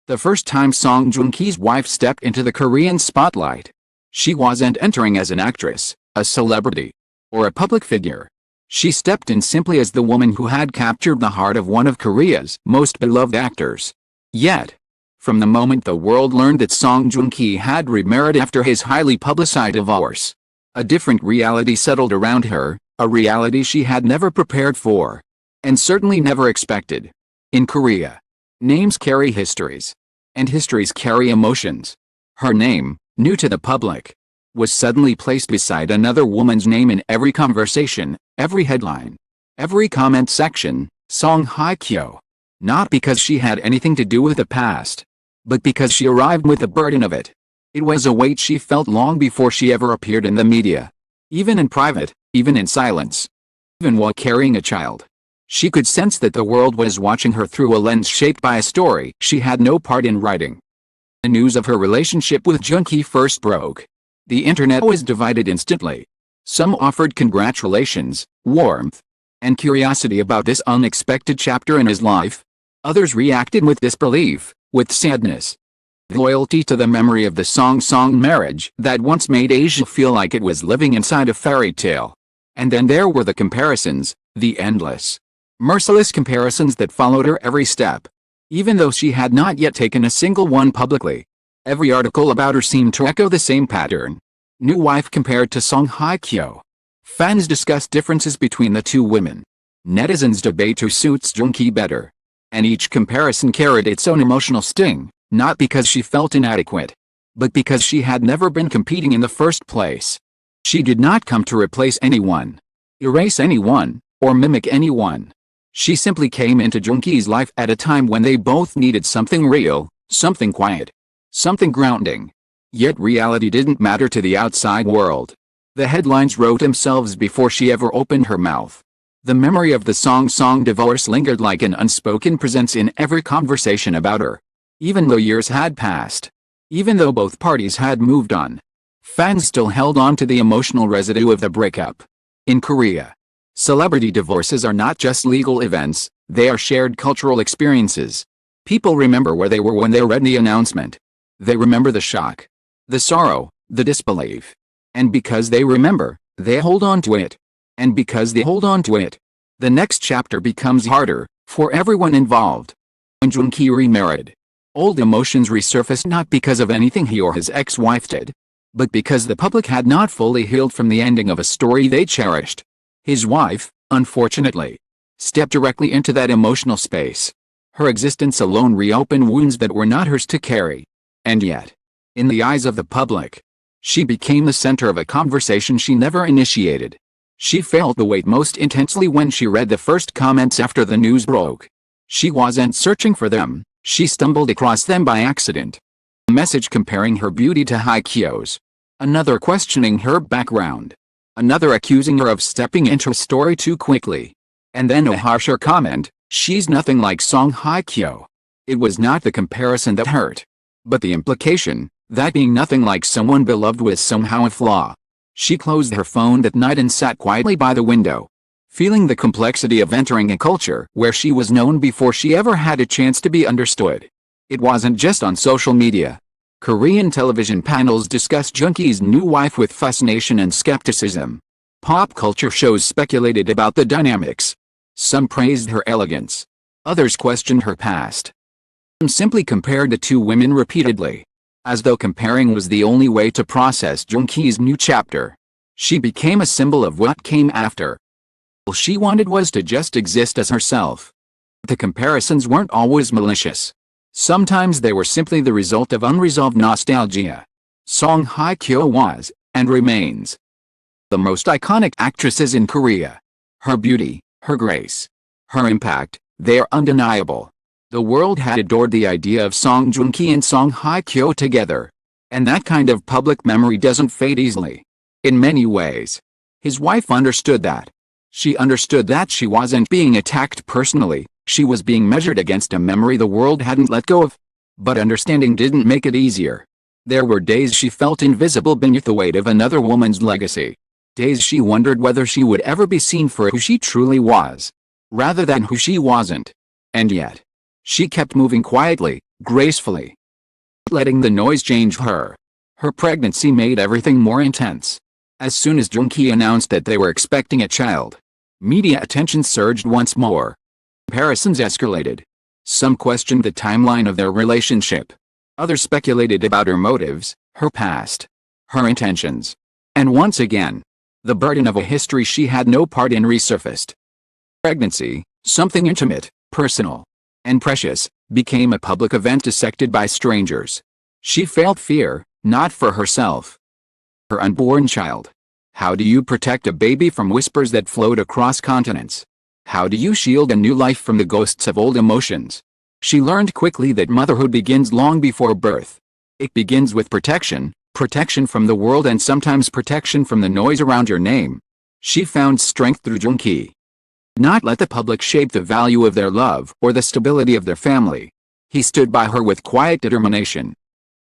The first time Song Joong-ki's wife stepped into the Korean spotlight. She wasn't entering as an actress, a celebrity, or a public figure. She stepped in simply as the woman who had captured the heart of one of Korea's most beloved actors. Yet, from the moment the world learned that Song Joong-ki had remarried after his highly publicized divorce, a different reality settled around her, a reality she had never prepared for, and certainly never expected. In Korea, names carry histories, and histories carry emotions. Her name, new to the public, was suddenly placed beside another woman's name in every conversation, every headline, every comment section, Song Hye-kyo. Not because she had anything to do with the past, but because she arrived with the burden of it. It was a weight she felt long before she ever appeared in the media. Even in private, even in silence, even while carrying a child. She could sense that the world was watching her through a lens shaped by a story she had no part in writing. The news of her relationship with Joong-ki first broke. The internet was divided instantly. Some offered congratulations, warmth, and curiosity about this unexpected chapter in his life. Others reacted with disbelief, with sadness. Loyalty to the memory of the Song marriage that once made Asia feel like it was living inside a fairy tale. And then there were the comparisons, the endless, merciless comparisons that followed her every step. Even though she had not yet taken a single one publicly, every article about her seemed to echo the same pattern. New wife compared to Song Hye-kyo. Fans discussed differences between the two women. Netizens debate who suits Joong-ki better. And each comparison carried its own emotional sting, not because she felt inadequate, but because she had never been competing in the first place. She did not come to replace anyone, erase anyone, or mimic anyone. She simply came into Joong-ki's life at a time when they both needed something real, something quiet, something grounding. Yet reality didn't matter to the outside world. The headlines wrote themselves before she ever opened her mouth. The memory of the Song divorce lingered like an unspoken presence in every conversation about her. Even though years had passed, even though both parties had moved on, fans still held on to the emotional residue of the breakup. In Korea, celebrity divorces are not just legal events, they are shared cultural experiences. People remember where they were when they read the announcement. They remember the shock, the sorrow, the disbelief. And because they remember, they hold on to it. And because they hold on to it, the next chapter becomes harder, for everyone involved. When Joong-ki remarried, old emotions resurfaced not because of anything he or his ex-wife did, but because the public had not fully healed from the ending of a story they cherished. His wife, unfortunately, stepped directly into that emotional space. Her existence alone reopened wounds that were not hers to carry. And yet, in the eyes of the public, she became the center of a conversation she never initiated. She felt the weight most intensely when she read the first comments after the news broke. She wasn't searching for them, she stumbled across them by accident. A message comparing her beauty to Hye-kyo's. Another questioning her background. Another accusing her of stepping into a story too quickly. And then a harsher comment, she's nothing like Song Hye-kyo. It was not the comparison that hurt, but the implication, that being nothing like someone beloved was somehow a flaw. She closed her phone that night and sat quietly by the window, feeling the complexity of entering a culture where she was known before she ever had a chance to be understood. It wasn't just on social media. Korean television panels discussed Joong-ki's new wife with fascination and skepticism. Pop culture shows speculated about the dynamics. Some praised her elegance. Others questioned her past. Some simply compared the two women repeatedly, as though comparing was the only way to process Joong-ki's new chapter. She became a symbol of what came after. All she wanted was to just exist as herself. The comparisons weren't always malicious. Sometimes they were simply the result of unresolved nostalgia. Song Hye-kyo was, and remains, the most iconic actresses in Korea. Her beauty, her grace, her impact, they are undeniable. The world had adored the idea of Song Joong-ki and Song Hye-kyo together. And that kind of public memory doesn't fade easily. In many ways, his wife understood that. She understood that she wasn't being attacked personally, she was being measured against a memory the world hadn't let go of. But understanding didn't make it easier. There were days she felt invisible beneath the weight of another woman's legacy. Days she wondered whether she would ever be seen for who she truly was, rather than who she wasn't. And yet, she kept moving quietly, gracefully, letting the noise change her. Her pregnancy made everything more intense. As soon as Joong-ki announced that they were expecting a child, media attention surged once more. Comparisons escalated. Some questioned the timeline of their relationship. Others speculated about her motives, her past, her intentions. And once again, the burden of a history she had no part in resurfaced. Pregnancy, something intimate, personal, and precious, became a public event dissected by strangers. She felt fear, not for herself, her unborn child. How do you protect a baby from whispers that float across continents? How do you shield a new life from the ghosts of old emotions? She learned quickly that motherhood begins long before birth. It begins with protection, protection from the world and sometimes protection from the noise around your name. She found strength through Joong-ki. Not let the public shape the value of their love or the stability of their family. He stood by her with quiet determination,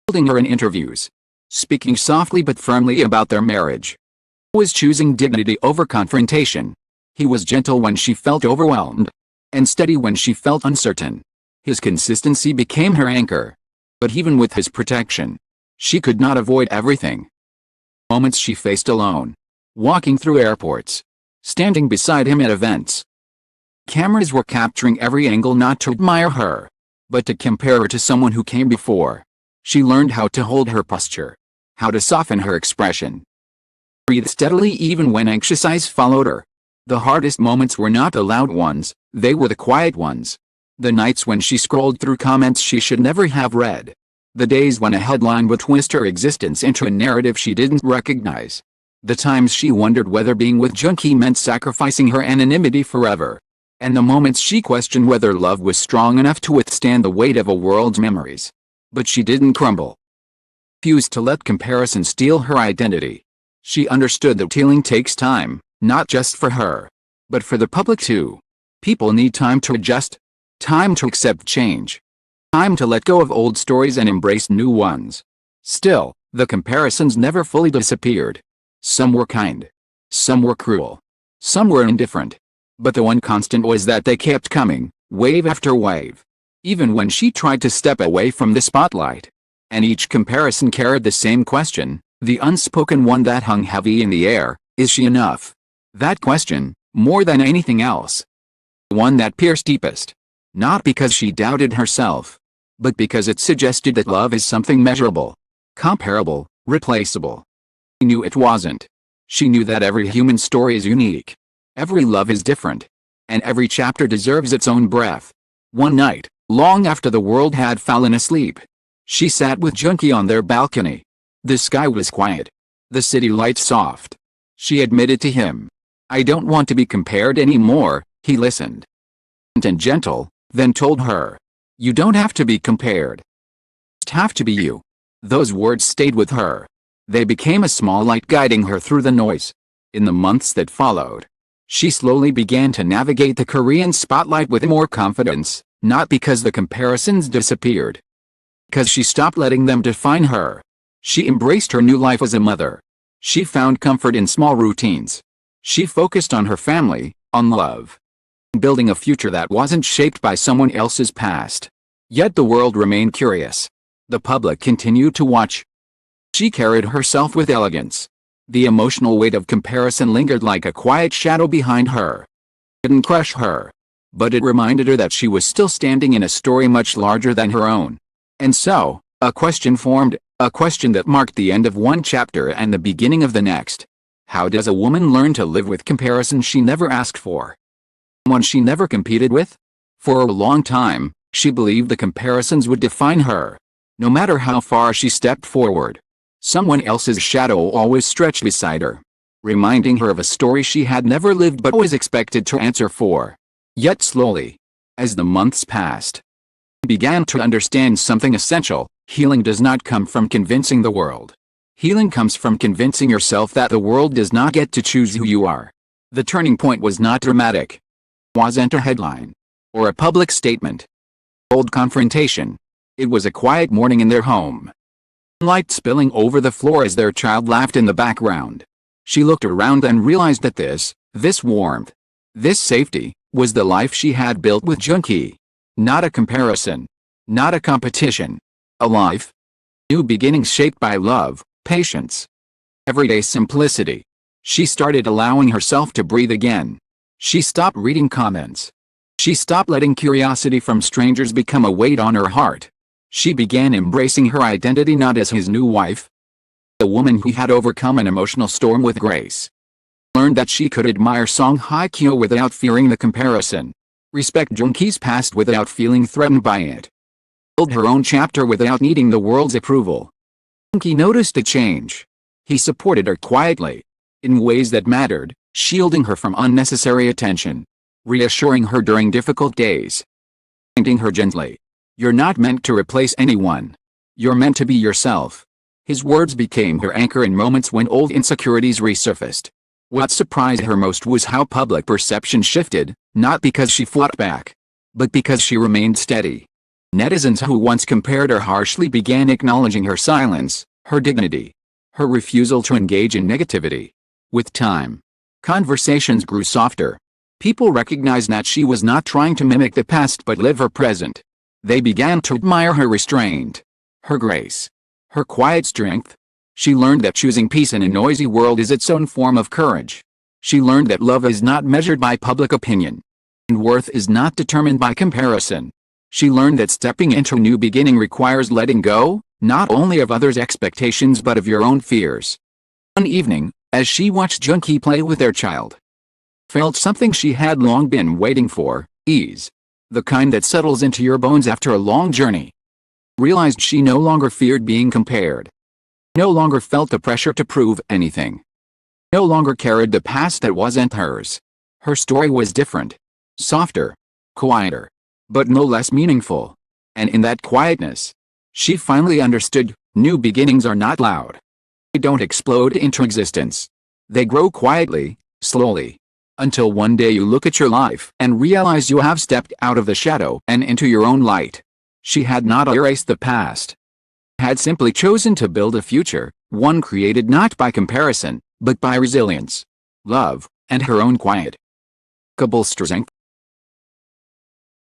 holding her in interviews, speaking softly but firmly about their marriage. He was choosing dignity over confrontation. He was gentle when she felt overwhelmed, and steady when she felt uncertain. His consistency became her anchor. But even with his protection, she could not avoid everything. Moments she faced alone, walking through airports, standing beside him at events. Cameras were capturing every angle not to admire her, but to compare her to someone who came before. She learned how to hold her posture, how to soften her expression. Breathe steadily even when anxious eyes followed her. The hardest moments were not the loud ones, they were the quiet ones. The nights when she scrolled through comments she should never have read. The days when a headline would twist her existence into a narrative she didn't recognize. The times she wondered whether being with Joong-ki meant sacrificing her anonymity forever. And the moments she questioned whether love was strong enough to withstand the weight of a world's memories. But she didn't crumble. Refused to let comparison steal her identity. She understood that healing takes time, not just for her, but for the public too. People need time to adjust, time to accept change, time to let go of old stories and embrace new ones. Still, the comparisons never fully disappeared. Some were kind, some were cruel, some were indifferent. But the one constant was that they kept coming, wave after wave. Even when she tried to step away from the spotlight. And each comparison carried the same question, the unspoken one that hung heavy in the air: is she enough? That question, more than anything else. The one that pierced deepest. Not because she doubted herself, but because it suggested that love is something measurable, comparable, replaceable. She knew it wasn't. She knew that every human story is unique. Every love is different. And every chapter deserves its own breath. One night, long after the world had fallen asleep, she sat with Joong-ki on their balcony. The sky was quiet. The city lights soft. She admitted to him, "I don't want to be compared anymore." He listened. And gentle, then told her, "You don't have to be compared. You just have to be you." Those words stayed with her. They became a small light guiding her through the noise. In the months that followed, she slowly began to navigate the Korean spotlight with more confidence, not because the comparisons disappeared, because she stopped letting them define her. She embraced her new life as a mother. She found comfort in small routines. She focused on her family, on love, building a future that wasn't shaped by someone else's past. Yet the world remained curious. The public continued to watch. She carried herself with elegance. The emotional weight of comparison lingered like a quiet shadow behind her. It didn't crush her, but it reminded her that she was still standing in a story much larger than her own. And so, a question formed, a question that marked the end of one chapter and the beginning of the next. How does a woman learn to live with comparison she never asked for? One she never competed with? For a long time, she believed the comparisons would define her. No matter how far she stepped forward, someone else's shadow always stretched beside her, reminding her of a story she had never lived but was expected to answer for. Yet slowly, as the months passed, she began to understand something essential. Healing does not come from convincing the world. Healing comes from convincing yourself that the world does not get to choose who you are. The turning point was not dramatic. It wasn't a headline, or a public statement, bold confrontation. It was a quiet morning in their home. Light spilling over the floor as their child laughed in the background. She looked around and realized that this warmth, this safety, was the life she had built with Joong-ki. Not a comparison. Not a competition. A life. New beginnings shaped by love, patience, everyday simplicity. She started allowing herself to breathe again. She stopped reading comments. She stopped letting curiosity from strangers become a weight on her heart. She began embracing her identity not as his new wife, the woman who had overcome an emotional storm with grace. Learned that she could admire song Hye-kyo without fearing the comparison. Respect Joong-ki's past without feeling threatened by it. Build her own chapter without needing the world's approval. Joong-ki noticed a change. He supported her quietly, in ways that mattered, shielding her from unnecessary attention, reassuring her during difficult days, reminding her gently, "You're not meant to replace anyone. You're meant to be yourself." His words became her anchor in moments when old insecurities resurfaced. What surprised her most was how public perception shifted, not because she fought back, but because she remained steady. Netizens who once compared her harshly began acknowledging her silence, her dignity, her refusal to engage in negativity. With time, conversations grew softer. People recognized that she was not trying to mimic the past but live her present. They began to admire her restraint, her grace, her quiet strength. She learned that choosing peace in a noisy world is its own form of courage. She learned that love is not measured by public opinion, and worth is not determined by comparison. She learned that stepping into a new beginning requires letting go, not only of others' expectations but of your own fears. One evening, as she watched Joong-ki play with their child, felt something she had long been waiting for: ease. The kind that settles into your bones after a long journey. Realized she no longer feared being compared. No longer felt the pressure to prove anything. No longer carried the past that wasn't hers. Her story was different. Softer. Quieter. But no less meaningful. And in that quietness, she finally understood, new beginnings are not loud. They don't explode into existence. They grow quietly, slowly. Until one day you look at your life and realize you have stepped out of the shadow and into your own light. She had not erased the past. Had simply chosen to build a future, one created not by comparison, but by resilience, love, and her own quiet, strength.